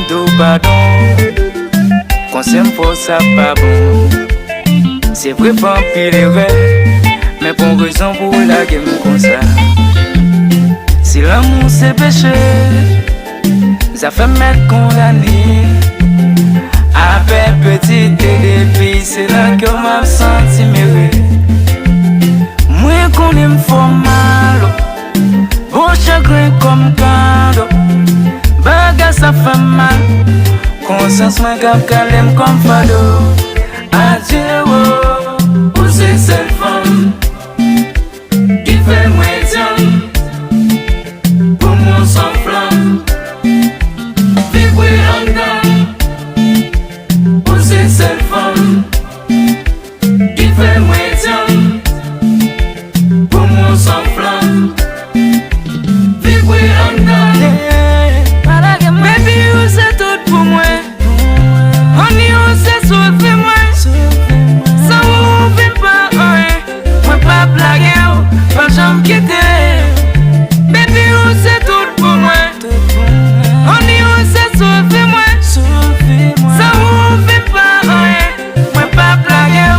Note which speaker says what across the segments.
Speaker 1: mando padon. Conseil pour ça pas bon. C'est vrai pas pile vrai, mais pour raison pour la game comme ça. Si l'amour c'est péché, ça fait m'être condamné. Avec petite et depuis c'est là que m'a senti m'aimer. Moi qu'on aime fort mal, bon chagrin comme cadeau. Baga ça fait mal, conscience moi cap calme comme fado. Adieu, pour ces seule femme qui fait moi tiens, pour moi sans flamme, vivre en dedans. Pour ces seule femme qui fait moi tiens, pour moi sans flamme, vivre en dedans. Baby, you c'est tout pour moi. Honey, you c'est sauver moi. Ça m'ouvre pas, moi pas blaguer, pas jamais quitter. Baby, you c'est tout pour moi. Honey, you c'est sauver moi. Ça m'ouvre pas, moi pas blaguer,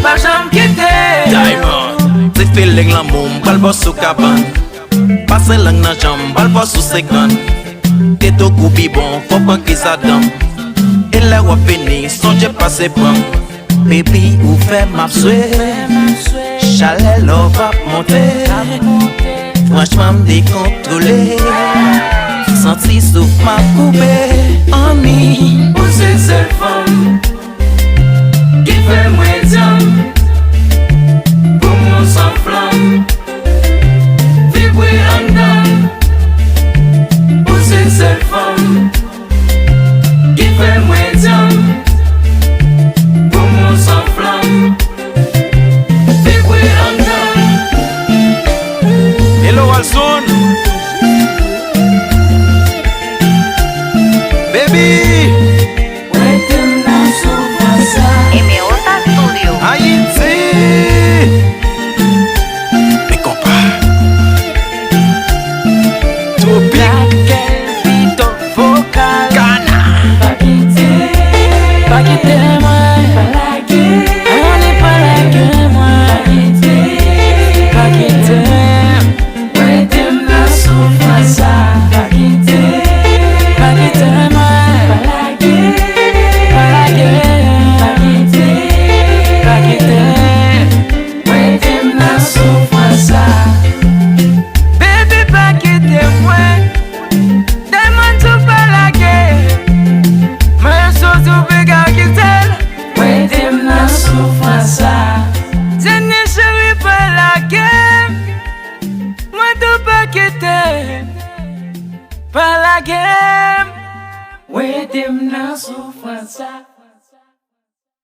Speaker 1: pas jamais quitter.
Speaker 2: Diamond, c'est feeling l'amour, balbo sous cabane. Passe langue dans jambe, balbo sous seconde. T'es tout coupi bon, faut pas qu'ils s'adonnent. Et là où fini, songe passer bon. Baby, où fait ma souhait? Chalet l'eau va monter. Franchement, me décontrôler. Senti souffle ma coupée. En mi,
Speaker 1: pour ces seules femmes qui fait moi tiens, pour moi sans flamme, vibrer en dedans. Pour ces seules femmes qui fait moi tiens, pour moi sans flamme, vibrer en dedans.
Speaker 2: hello Alson. Baby, Haïti. Mais compas.
Speaker 1: Tropique, vito, vocal,
Speaker 2: Ghana.
Speaker 1: pas quitter moi, on n'est pas là que moi, pas quitter, ouais t'aimes la souffrance, pas quitter moi, pas la quitter, ouais t'aimes la souffrance. Baby, pas quitter moi, demande tout pas la guerre. Mais surtout, pas quitter, ouais t'aimes la souffrance. Je n'ai chéri pas la guerre. Moi, tout pas quitter, pas la guerre. Ouais t'aimes la souffrance.